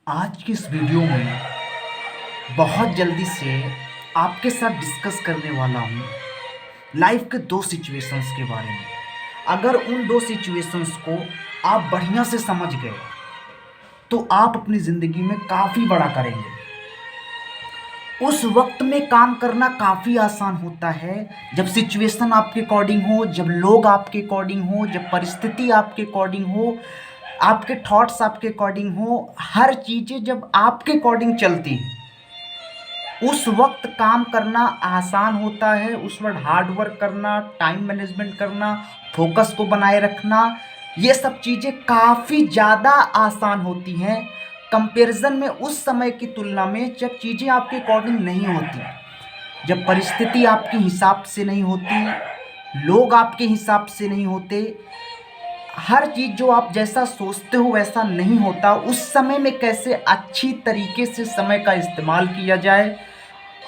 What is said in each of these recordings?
आज की इस वीडियो में बहुत जल्दी से आपके साथ डिस्कस करने वाला हूँ लाइफ के दो सिचुएशंस के बारे में। अगर उन दो सिचुएशंस को आप बढ़िया से समझ गए तो आप अपनी ज़िंदगी में काफ़ी बड़ा करेंगे। उस वक्त में काम करना काफ़ी आसान होता है जब सिचुएशन आपके अकॉर्डिंग हो, जब लोग आपके अकॉर्डिंग हो, जब परिस्थिति आपके अकॉर्डिंग हो, आपके थॉट्स आपके अकॉर्डिंग हो, हर चीज़ें जब आपके अकॉर्डिंग चलती है उस वक्त काम करना आसान होता है। उस वक्त हार्ड वर्क करना, टाइम मैनेजमेंट करना, फोकस को बनाए रखना, ये सब चीज़ें काफ़ी ज़्यादा आसान होती हैं कंपैरिजन में उस समय की तुलना में जब चीज़ें आपके अकॉर्डिंग नहीं होती, जब परिस्थिति आपके हिसाब से नहीं होती, लोग आपके हिसाब से नहीं होते, हर चीज़ जो आप जैसा सोचते हो वैसा नहीं होता। उस समय में कैसे अच्छी तरीके से समय का इस्तेमाल किया जाए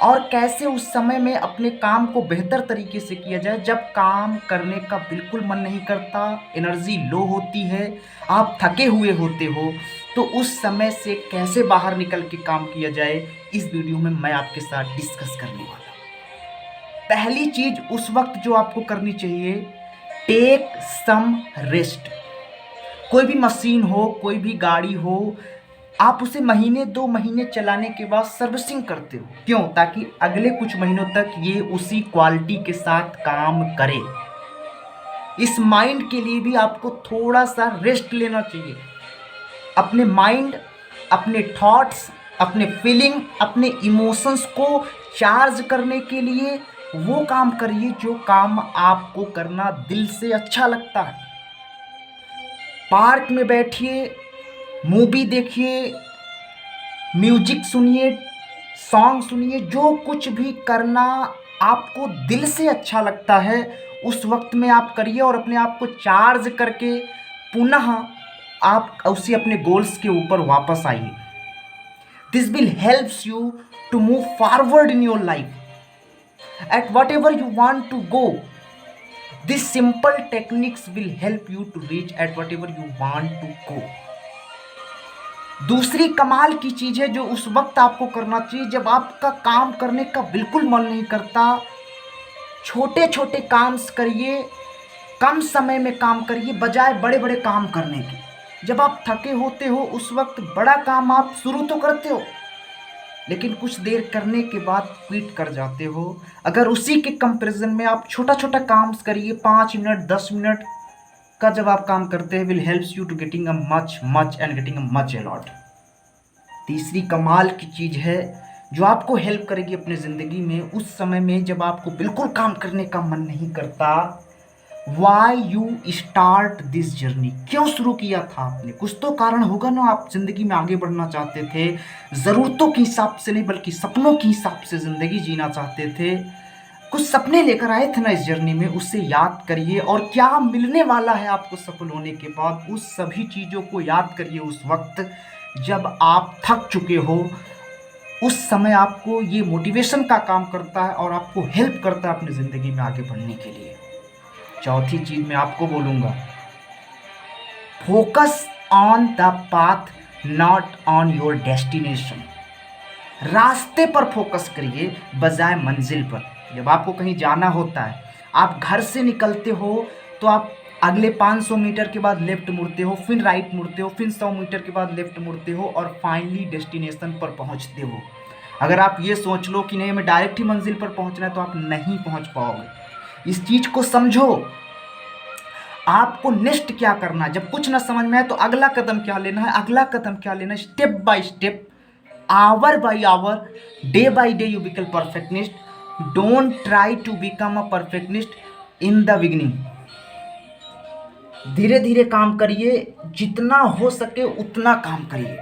और कैसे उस समय में अपने काम को बेहतर तरीके से किया जाए। जब काम करने का बिल्कुल मन नहीं करता, एनर्जी लो होती है, आप थके हुए होते हो, तो उस समय से कैसे बाहर निकल के काम किया जाए, इस वीडियो में मैं आपके साथ डिस्कस करने वाला हूँ। पहली चीज़ उस वक्त जो आपको करनी चाहिए, टेक सम रेस्ट। कोई भी मशीन हो, कोई भी गाड़ी हो, आप उसे महीने 2 महीने चलाने के बाद सर्विसिंग करते हो। क्यों? ताकि अगले कुछ महीनों तक ये उसी क्वालिटी के साथ काम करे। इस माइंड के लिए भी आपको थोड़ा सा रेस्ट लेना चाहिए। अपने माइंड, अपने थॉट्स, अपने फीलिंग, अपने इमोशंस को चार्ज करने के लिए वो काम करिए जो काम आपको करना दिल से अच्छा लगता है। पार्क में बैठिए, मूवी देखिए, म्यूजिक सुनिए, सॉन्ग सुनिए, जो कुछ भी करना आपको दिल से अच्छा लगता है उस वक्त में आप करिए और अपने आप को चार्ज करके पुनः आप उसी अपने गोल्स के ऊपर वापस आइए। This will helps you to move forward in your life at whatever you want to go. This simple techniques will help you to reach at whatever you want to go. दूसरी कमाल की चीज़ है जो उस वक्त आपको करना चाहिए जब आपका काम करने का बिल्कुल मन नहीं करता। छोटे छोटे काम करिए, कम समय में काम करिए बजाय बड़े बड़े काम करने के। जब आप थके होते हो उस वक्त बड़ा काम आप शुरू तो करते हो लेकिन कुछ देर करने के बाद क्विट कर जाते हो। अगर उसी के कंपैरिजन में आप छोटा छोटा काम करिए, 5 मिनट 10 मिनट का जब आप काम करते हैं, will helps you to getting a much much and getting a much a lot. तीसरी कमाल की चीज़ है जो आपको हेल्प करेगी अपने ज़िंदगी में उस समय में जब आपको बिल्कुल काम करने का मन नहीं करता। Why you start this journey, क्यों शुरू किया था आपने? कुछ तो कारण होगा ना, आप ज़िंदगी में आगे बढ़ना चाहते थे, ज़रूरतों के हिसाब से नहीं बल्कि सपनों के हिसाब से ज़िंदगी जीना चाहते थे। कुछ सपने लेकर आए थे ना इस जर्नी में, उससे याद करिए और क्या मिलने वाला है आपको सफल होने के बाद, उस सभी चीज़ों को याद करिए। उस वक्त जब आप थक चुके हो उस समय आपको ये मोटिवेशन का काम करता है और आपको हेल्प करता है अपनी ज़िंदगी में आगे बढ़ने के लिए। चौथी चीज़ मैं आपको बोलूँगा, focus on the path not on your destination. रास्ते पर फोकस करिए बजाय मंजिल पर। जब आपको कहीं जाना होता है, आप घर से निकलते हो तो आप अगले 500 मीटर के बाद लेफ्ट मुड़ते हो, फिर राइट मुड़ते हो, फिर 100 मीटर के बाद लेफ्ट मुड़ते हो और फाइनली डेस्टिनेशन पर पहुंचते हो। अगर आप ये सोच लो कि नहीं हमें डायरेक्ट ही मंजिल पर पहुंचना है तो आप नहीं पहुंच पाओगे। इस चीज़ को समझो। आपको नेक्स्ट क्या करना है, जब कुछ ना समझ में आए तो अगला कदम क्या लेना है, अगला कदम क्या लेना है, step by step, hour by hour, day by day you become perfectionist. Don't try to become a perfectionist in the beginning. धीरे धीरे काम करिए, जितना हो सके उतना काम करिए,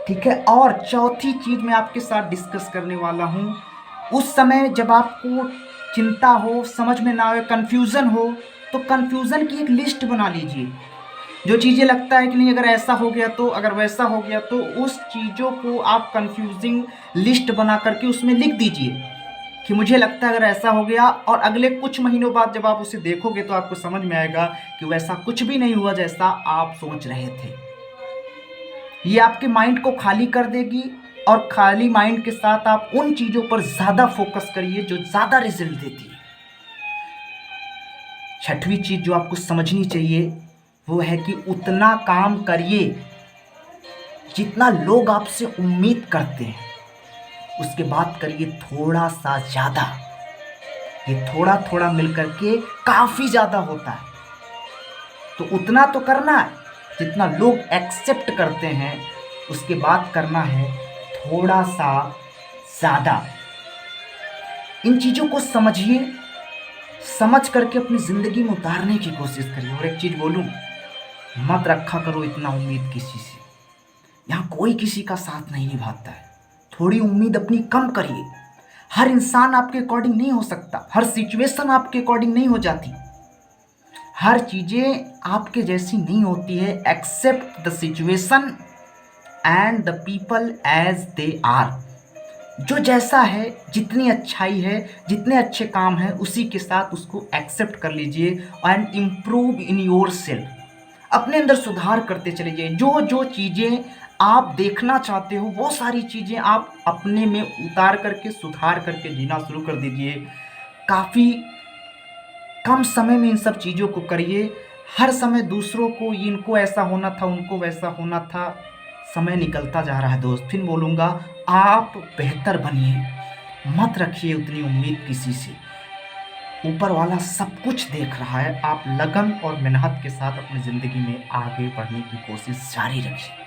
ठीक है। और चौथी चीज मैं आपके साथ डिस्कस करने वाला हूं, उस समय जब आपको चिंता हो, समझ में ना आए, कंफ्यूजन हो, तो कंफ्यूजन की एक लिस्ट बना लीजिए। जो चीज़ें लगता है कि नहीं अगर ऐसा हो गया तो, अगर वैसा हो गया तो, उस चीज़ों को आप कंफ्यूजिंग लिस्ट बना करके उसमें लिख दीजिए कि मुझे लगता है अगर ऐसा हो गया, और अगले कुछ महीनों बाद जब आप उसे देखोगे तो आपको समझ में आएगा कि वैसा कुछ भी नहीं हुआ जैसा आप सोच रहे थे। ये आपके माइंड को खाली कर देगी और खाली माइंड के साथ आप उन चीज़ों पर ज़्यादा फोकस करिए जो ज़्यादा रिजल्ट देती है। छठवीं चीज़ जो आपको समझनी चाहिए वो है कि उतना काम करिए जितना लोग आपसे उम्मीद करते हैं, उसके बाद करिए थोड़ा सा ज़्यादा। ये थोड़ा थोड़ा मिलकर के काफ़ी ज़्यादा होता है। तो उतना तो करना है जितना लोग एक्सेप्ट करते हैं, उसके बाद करना है थोड़ा सा ज़्यादा। इन चीज़ों को समझिए, समझ करके अपनी ज़िंदगी में उतारने की कोशिश करिए। और एक चीज़ बोलूँ, मत रखा करो इतना उम्मीद किसी से। यहाँ कोई किसी का साथ नहीं निभाता है। थोड़ी उम्मीद अपनी कम करिए। हर इंसान आपके अकॉर्डिंग नहीं हो सकता, हर सिचुएशन आपके अकॉर्डिंग नहीं हो जाती, हर चीज़ें आपके जैसी नहीं होती है। Accept the situation and the people as they are. जो जैसा है, जितनी अच्छाई है, जितने अच्छे काम हैं, उसी के साथ उसको एक्सेप्ट कर लीजिए and improve in your self. अपने अंदर सुधार करते चले जाइए। जो जो चीज़ें आप देखना चाहते हो वो सारी चीज़ें आप अपने में उतार करके सुधार करके जीना शुरू कर दीजिए। काफ़ी कम समय में इन सब चीज़ों को करिए। हर समय दूसरों को इनको ऐसा होना था, उनको वैसा होना था, समय निकलता जा रहा है दोस्त। फिर बोलूँगा, आप बेहतर बनिए। मत रखिए उतनी उम्मीद किसी से। ऊपर वाला सब कुछ देख रहा है। आप लगन और मेहनत के साथ अपनी ज़िंदगी में आगे बढ़ने की कोशिश जारी रखिए।